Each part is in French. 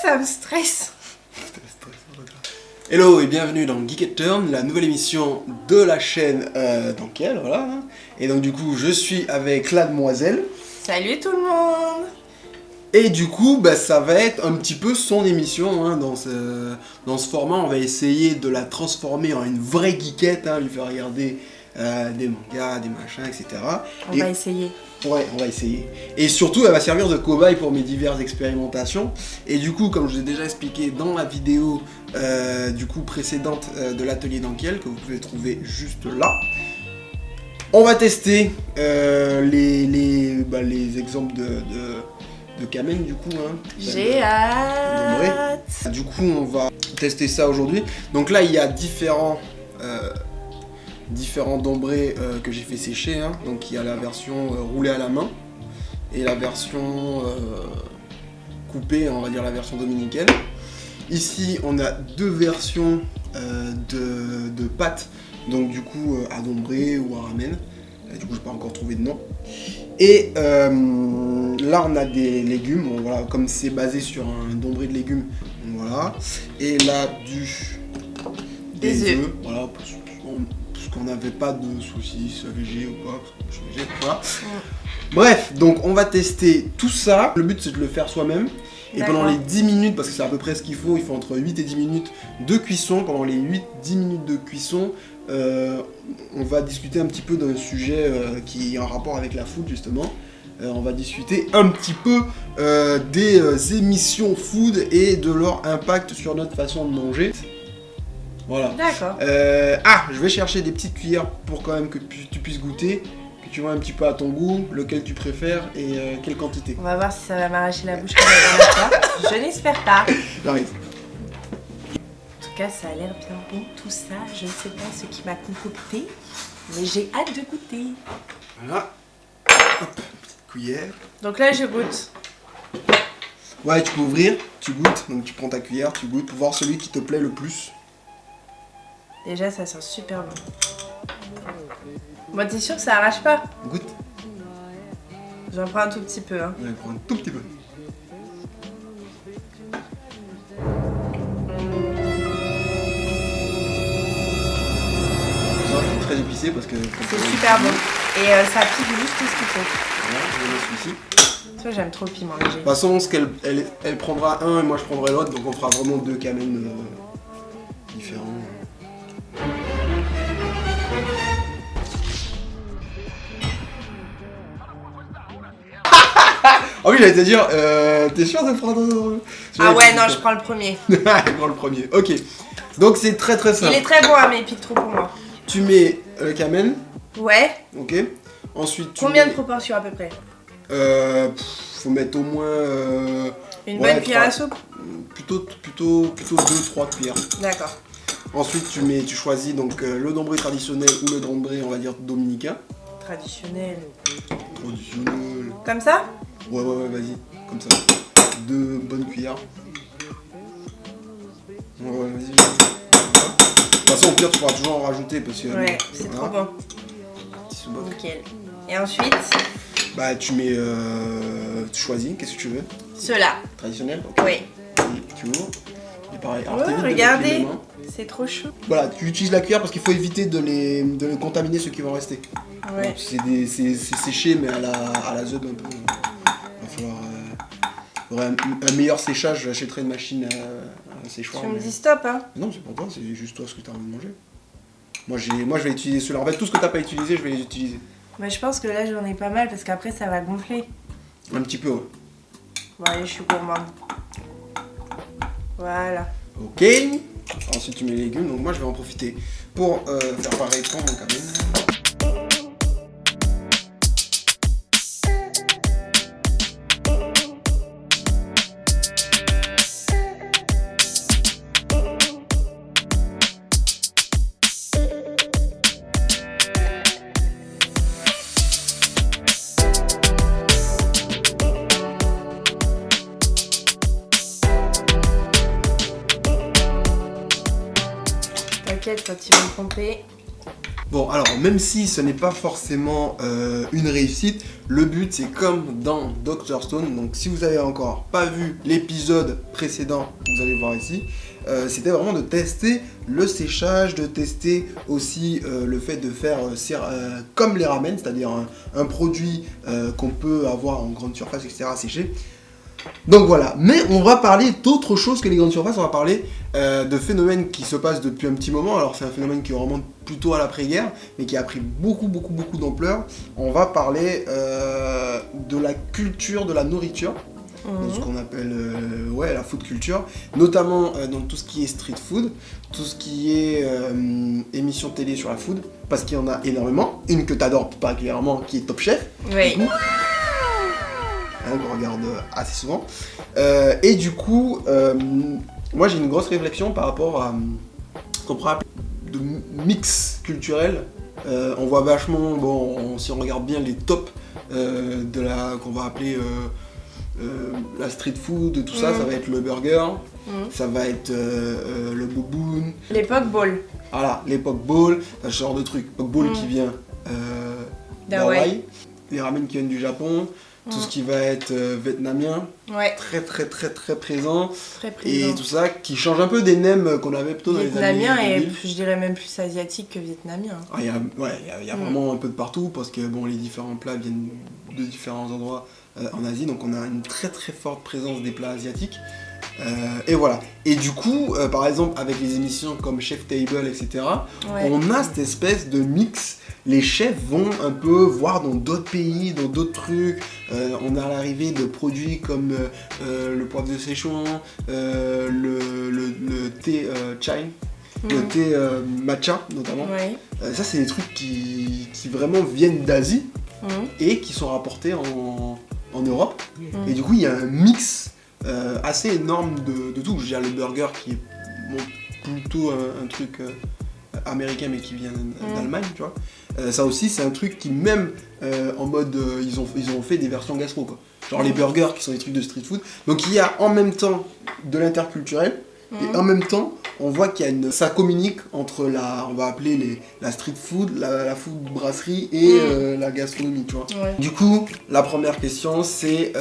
Ça me stresse. Hello et bienvenue dans Geek & Turn, la nouvelle émission de la chaîne Dankel, voilà. Et donc du coup, je suis avec la demoiselle. Salut tout le monde. Et du coup, ça va être un petit peu son émission, hein, dans ce format. On va essayer de la transformer en une vraie geekette, hein, lui faire regarder des mangas, des machins, etc. On va essayer. Ouais, on va essayer. Et surtout, elle va servir de cobaye pour mes diverses expérimentations. Et du coup, comme je l'ai déjà expliqué dans la vidéo précédente de l'atelier Dankel, que vous pouvez trouver juste là, on va tester les exemples de Kamen, du coup. Hein, J'ai hâte. Du coup, on va tester ça aujourd'hui. Donc là, il y a différents dombrés que j'ai fait sécher, hein. Donc il y a la version roulée à la main et la version coupée, on va dire la version dominicaine. Ici on a deux versions de pâtes, donc du coup à dombré ou à ramen. Du coup j'ai pas encore trouvé de nom. Et là on a des légumes, bon, voilà, comme c'est basé sur un dombré de légumes, donc, voilà. Et là des œufs, voilà, qu'on n'avait pas de saucisses végé ou quoi, je suis végé, voilà. Bref, donc on va tester tout ça. Le but c'est de le faire soi-même. Et pendant les 10 minutes, parce que c'est à peu près ce qu'il faut entre 8 et 10 minutes de cuisson. Pendant les 8-10 minutes de cuisson, on va discuter un petit peu d'un sujet qui est en rapport avec la food justement. On va discuter un petit peu des émissions food et de leur impact sur notre façon de manger. Voilà. D'accord. Je vais chercher des petites cuillères pour quand même que tu puisses goûter, que tu vois un petit peu à ton goût, lequel tu préfères et quelle quantité. On va voir si ça va m'arracher la bouche comme la dernière fois. Je n'espère pas. J'arrive. En tout cas, ça a l'air bien bon tout ça. Je ne sais pas ce qui m'a concocté, mais j'ai hâte de goûter. Voilà. Hop, petite cuillère. Donc là, je goûte. Ouais, tu peux ouvrir, tu goûtes, donc tu prends ta cuillère, tu goûtes pour voir celui qui te plaît le plus. Déjà, ça sent super bon. Bon, t'es sûr que ça arrache pas? Goûte. J'en prends un tout petit peu, hein. Ouais, prends un tout petit peu. C'est très épicé parce que... C'est super bon. Et ça pique juste tout ce qu'il faut. Voilà, je vais mettre celui-ci. Tu vois, j'aime trop le piment léger. De toute façon, elle prendra un et moi je prendrai l'autre, donc on fera vraiment deux Kamen différents. Ah oui, j'allais te dire, t'es sûr de prendre... Ah ouais, non, je prends le premier. Je prends le premier, ok. Donc c'est très très simple. Il est très bon, hein, mais il pique trop pour moi. Tu mets le Kamen, Ouais. ok. Ensuite tu Combien mets, de proportions à peu près? faut mettre au moins... Une ouais, bonne cuillère à soupe? Plutôt 2-3 cuillères. D'accord. Ensuite tu choisis donc le dombré traditionnel ou le dombré on va dire dominicain. Traditionnel. Traditionnel. Comme ça? Ouais, vas-y, comme ça. 2 bonnes cuillères. Ouais, vas-y. De toute façon, au pire, tu pourras toujours en rajouter parce que... Ouais, c'est trop bon. Petit sous-boc. Nickel. Et ensuite? Tu mets... tu choisis, qu'est-ce que tu veux? Ceux-là. Traditionnel, ok. Oui. Tu ouvres. Et pareil, alors Ouais, t'évites de mettre regardez. les mains. C'est trop chaud. Voilà, tu utilises la cuillère parce qu'il faut éviter de les contaminer ceux qui vont rester. Ouais. Donc, c'est séché mais à la zone un peu. Il va falloir un meilleur séchage, j'achèterai une machine à séchoir. Tu me dis stop, hein. Non, c'est pas toi, c'est juste toi ce que tu as envie de manger. Moi je vais utiliser ceux-là. En fait, tout ce que t'as pas utilisé, je vais les utiliser. Mais je pense que là j'en ai pas mal parce qu'après ça va gonfler. Un petit peu, ouais. Bon allez, je suis gourmande. Voilà. Ok. Ensuite tu mets les légumes, donc moi je vais en profiter pour faire pareil pour mon Kamen. T'inquiète, quand ils vont tromper, Bon, alors, même si ce n'est pas forcément une réussite, le but, c'est comme dans Dr Stone. Donc, si vous n'avez encore pas vu l'épisode précédent, vous allez voir ici, c'était vraiment de tester le séchage, de tester aussi le fait de faire comme les ramen, c'est-à-dire un produit qu'on peut avoir en grande surface, etc., séché. Donc voilà, mais on va parler d'autre chose que les grandes surfaces, on va parler de phénomènes qui se passent depuis un petit moment. Alors c'est un phénomène qui remonte plutôt à l'après-guerre, mais qui a pris beaucoup d'ampleur. On va parler de la culture de la nourriture, donc ce qu'on appelle la food culture, notamment dans tout ce qui est street food, tout ce qui est émission télé sur la food, parce qu'il y en a énormément. Une que tu adores particulièrement, qui est Top Chef. Oui. Qu'on regarde assez souvent. Et du coup, moi j'ai une grosse réflexion par rapport à ce qu'on pourrait appeler de mix culturel. On voit vachement, si on regarde bien les tops qu'on va appeler la street food, tout ça, ça va être le burger, ça va être le boboon. L'époque bowl. Voilà, l'époque bowl, ce genre de truc. L'époque bowl qui vient d'Hawaï, les ramen qui viennent du Japon. Tout ce qui va être vietnamien, très présent. Très présent. Et tout ça qui change un peu des nems qu'on avait plutôt dans les années 2000. Vietnamien et je dirais même plus asiatique que vietnamien. Il y a vraiment un peu de partout parce que les différents plats viennent de différents endroits en Asie. Donc on a une très forte présence des plats asiatiques. Et voilà. Et du coup, par exemple, avec les émissions comme Chef Table, etc., on a cette espèce de mix. Les chefs vont un peu voir dans d'autres pays, dans d'autres trucs. On a l'arrivée de produits comme le poivre de Szechuan, le thé chai, le thé matcha notamment. Ça, c'est des trucs qui vraiment viennent d'Asie et qui sont rapportés en Europe. Et du coup, il y a un mix assez énorme de tout. J'ai le burger qui est plutôt un truc américain mais qui vient d'Allemagne, tu vois. Ça aussi c'est un truc qui même en mode ils ont fait des versions gastro quoi. Genre les burgers qui sont des trucs de street food. Donc il y a en même temps de l'interculturel et en même temps on voit qu'il y a ça communique entre on va appeler la street food, la food brasserie et la gastronomie, tu vois. Du coup la première question c'est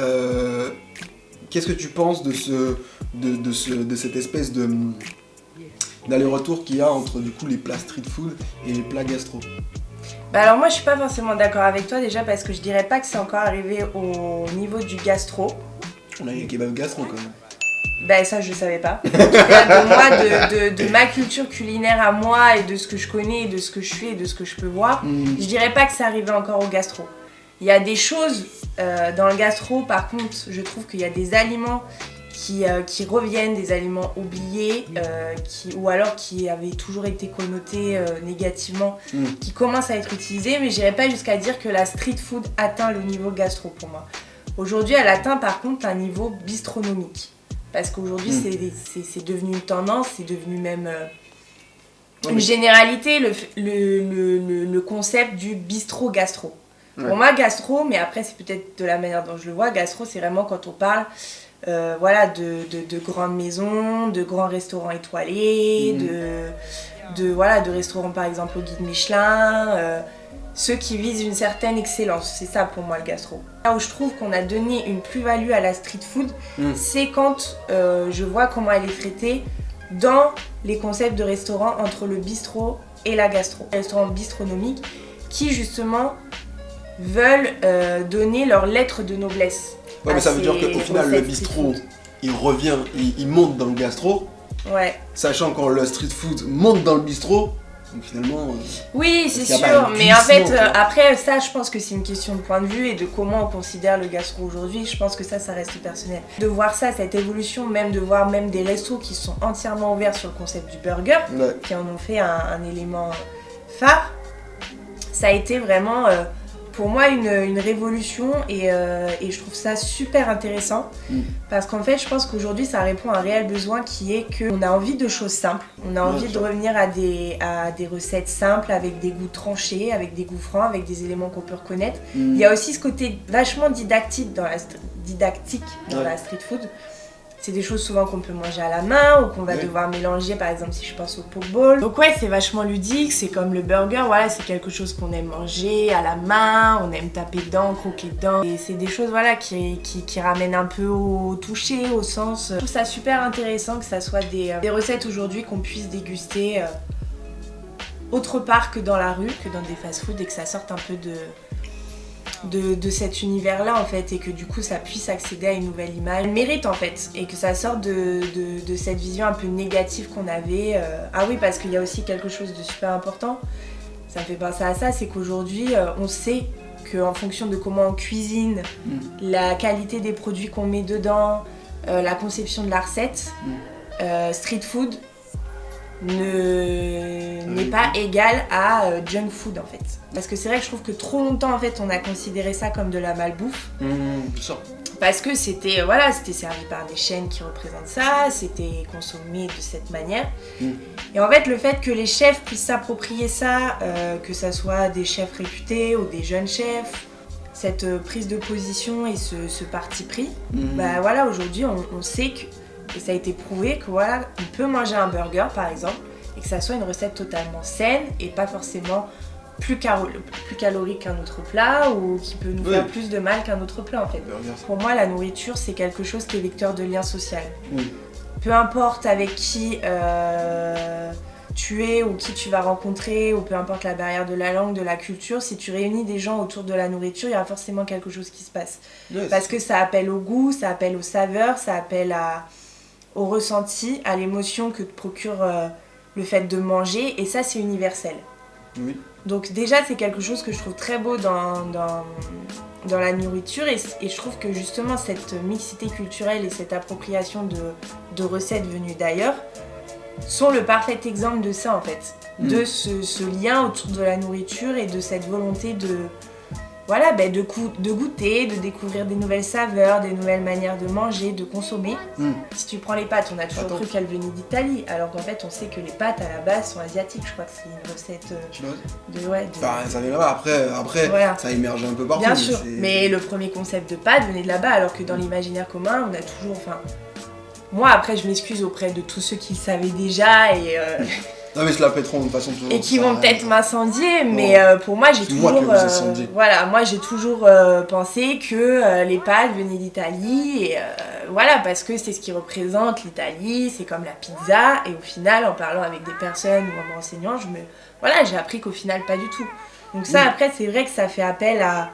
qu'est-ce que tu penses de cette espèce d'aller-retour qu'il y a entre du coup les plats street food et les plats gastro? Alors moi je suis pas forcément d'accord avec toi déjà parce que je dirais pas que c'est encore arrivé au niveau du gastro. On a les kebabs gastro quand même. Ben ça je savais pas. De ma culture culinaire à moi et de ce que je connais, et de ce que je fais et de ce que je peux voir, je dirais pas que c'est arrivé encore au gastro. Il y a des choses dans le gastro, par contre je trouve qu'il y a des aliments qui reviennent, des aliments oubliés ou alors qui avaient toujours été connotés négativement, qui commencent à être utilisés, mais j'irais pas jusqu'à dire que la street food atteint le niveau gastro pour moi. Aujourd'hui, elle atteint par contre un niveau bistronomique. Parce qu'aujourd'hui, c'est devenu une tendance, c'est devenu même une généralité, le concept du bistrot-gastro. Pour moi, gastro, mais après c'est peut-être de la manière dont je le vois, gastro c'est vraiment quand on parle de grandes maisons, de grands restaurants étoilés, de restaurants par exemple au guide Michelin, ceux qui visent une certaine excellence, c'est ça pour moi le gastro. Là où je trouve qu'on a donné une plus-value à la street food, c'est quand je vois comment elle est traitée dans les concepts de restaurants entre le bistrot et la gastro. Les restaurants bistronomiques qui justement veulent donner leur lettre de noblesse. Ouais, mais ça veut dire qu'au final, le bistrot, il revient, il monte dans le gastro. Ouais. Sachant quand le street food monte dans le bistrot, donc finalement. Oui, c'est sûr, mais en fait, après, ça, je pense que c'est une question de point de vue et de comment on considère le gastro aujourd'hui. Je pense que ça reste personnel. De voir ça, cette évolution, même de voir même des restos qui sont entièrement ouverts sur le concept du burger, qui en ont fait un élément phare, ça a été vraiment. Pour moi une révolution et je trouve ça super intéressant parce qu'en fait je pense qu'aujourd'hui ça répond à un réel besoin qui est qu'on a envie de choses simples, on a envie de revenir à des recettes simples avec des goûts tranchés, avec des goûts francs, avec des éléments qu'on peut reconnaître. Il y a aussi ce côté vachement didactique dans la street food. C'est des choses souvent qu'on peut manger à la main ou qu'on va devoir mélanger, par exemple si je pense au pokeball. Donc ouais, c'est vachement ludique, c'est comme le burger, voilà, c'est quelque chose qu'on aime manger à la main, on aime taper dedans, croquer dedans. Et c'est des choses voilà, qui ramènent un peu au toucher, au sens. Je trouve ça super intéressant que ça soit des recettes aujourd'hui qu'on puisse déguster autre part que dans la rue, que dans des fast-foods, et que ça sorte un peu de cet univers-là en fait, et que du coup ça puisse accéder à une nouvelle image. Elle mérite en fait, et que ça sorte de cette vision un peu négative qu'on avait. Ah oui, parce qu'il y a aussi quelque chose de super important, ça me fait penser à ça, c'est qu'aujourd'hui on sait qu'en fonction de comment on cuisine, la qualité des produits qu'on met dedans, la conception de la recette, street food n'est pas égal à junk food en fait. Parce que c'est vrai que je trouve que trop longtemps en fait on a considéré ça comme de la malbouffe. Parce que c'était servi par des chaînes qui représentent ça, c'était consommé de cette manière. Et en fait le fait que les chefs puissent s'approprier ça, que ça soit des chefs réputés ou des jeunes chefs, cette prise de position et ce parti pris, bah voilà, aujourd'hui on sait que, et ça a été prouvé que voilà, on peut manger un burger par exemple et que ça soit une recette totalement saine et pas forcément plus calorique qu'un autre plat ou qui peut nous faire plus de mal qu'un autre plat en fait. Pour moi la nourriture c'est quelque chose qui est vecteur de lien social. Peu importe avec qui tu es ou qui tu vas rencontrer, ou peu importe la barrière de la langue, de la culture, si tu réunis des gens autour de la nourriture, il y aura forcément quelque chose qui se passe. Parce que ça appelle au goût, ça appelle aux saveurs, ça appelle au ressenti, à l'émotion que te procure le fait de manger, et ça c'est universel. Donc déjà c'est quelque chose que je trouve très beau dans la nourriture, et je trouve que justement cette mixité culturelle et cette appropriation de recettes venues d'ailleurs sont le parfait exemple de ça en fait, de ce lien autour de la nourriture et de cette volonté de goûter, de découvrir des nouvelles saveurs, des nouvelles manières de manger, de consommer. Si tu prends les pâtes, on a toujours cru qu'elles venaient d'Italie, alors qu'en fait on sait que les pâtes à la base sont asiatiques. Je crois que c'est une recette Enfin, ça vient là-bas, après voilà. Ça émerge un peu partout. Bien sûr, mais le premier concept de pâtes venait de là-bas, alors que dans l'imaginaire commun, on a toujours... Moi après je m'excuse auprès de tous ceux qui le savaient déjà et... Non mais se la pèteront de toute façon toujours. Et qui vont peut-être m'incendier, mais pour moi j'ai toujours... moi j'ai toujours pensé que les pâtes venaient d'Italie, et voilà, parce que c'est ce qui représente l'Italie, c'est comme la pizza, et au final en parlant avec des personnes ou en me renseignant, j'ai appris qu'au final pas du tout. Donc ça après c'est vrai que ça fait appel à...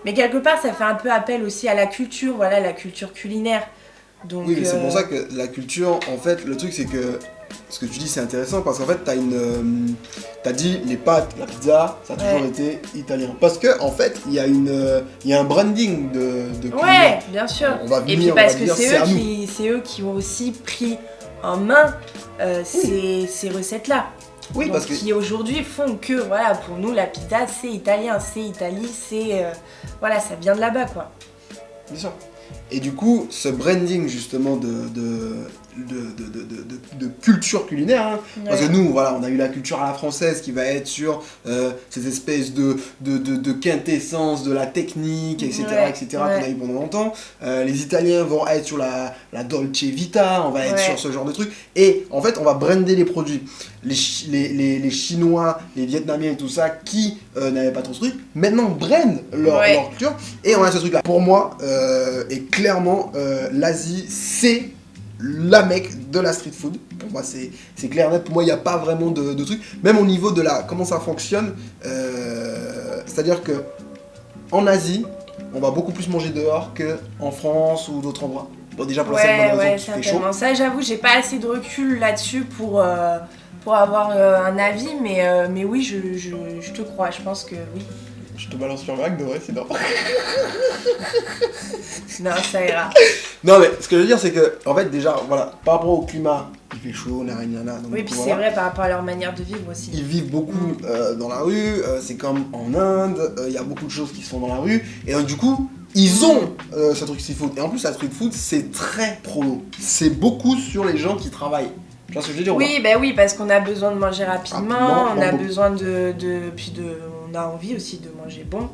Mais quelque part ça fait un peu appel aussi à la culture, voilà, la culture culinaire. Donc, oui mais c'est pour ça que la culture, en fait le truc c'est que... Ce que tu dis c'est intéressant parce qu'en fait t'as dit les pâtes, la pizza, ça a toujours été italien. Parce que en fait il y a un branding de culinaire. Ouais, bien sûr. Et puis parce que c'est eux qui ont aussi pris en main ces recettes-là. Oui, donc, parce que... qui aujourd'hui font que voilà, pour nous la pizza c'est italien, c'est Italie, c'est voilà, ça vient de là-bas quoi. Bien sûr. Et du coup, ce branding justement de culture culinaire, hein, parce que nous, voilà, on a eu la culture à la française qui va être sur ces espèces de quintessence de la technique, etc., qu'on a eu pendant longtemps. Les Italiens vont être sur la Dolce Vita, on va être sur ce genre de truc. Et en fait, on va brander les produits. Les Chinois, les Vietnamiens et tout ça, qui n'avaient pas trop ce truc, maintenant brandent leur culture. Et on a ce truc-là. Pour moi, et clairement, l'Asie, c'est la mecque de la street food. Pour moi c'est clair net, pour moi il n'y a pas vraiment de truc, même au niveau de comment ça fonctionne, c'est à dire que en Asie on va beaucoup plus manger dehors qu'en France ou d'autres endroits. Bon, déjà pour la simple raison qu'il fait chaud. Ça j'avoue j'ai pas assez de recul là-dessus pour avoir un avis, mais oui je te crois, je pense que oui. Je te balance sur vague de vrai, sinon. Non, ça ira. Non, mais ce que je veux dire, c'est que, en fait, déjà, voilà, par rapport au climat, il fait chaud, nanana. Oui, puis c'est vrai par rapport à leur manière de vivre aussi. Ils vivent beaucoup dans la rue, c'est comme en Inde, il y a beaucoup de choses qui se font dans la rue, et donc, du coup, ils ont ce truc street food. Et en plus, la street food, c'est très prolo. C'est beaucoup sur les gens qui travaillent. Tu vois ce que je veux dire? Oui, parce qu'on a besoin de manger rapidement, on a besoin on a envie aussi de manger bon.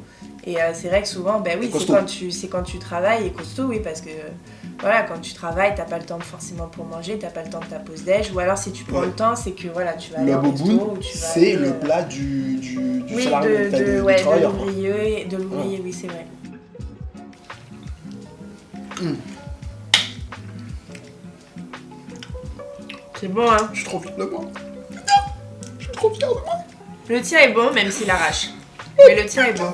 Et c'est vrai que souvent, ben oui, c'est quand tu travailles et costaud, oui, parce que voilà, quand tu travailles, t'as pas le temps forcément pour manger, t'as pas le temps de ta pause déj, ou alors si tu prends le temps, c'est que voilà, tu vas aller au resto, ou tu vas c'est le plat du salarié, du travailleur. De l'ouvrier, oui, c'est vrai. C'est bon, hein. Je suis trop fier de moi. Je suis trop fier de moi. Le tien est bon, même s'il arrache. Mais le tien est bon.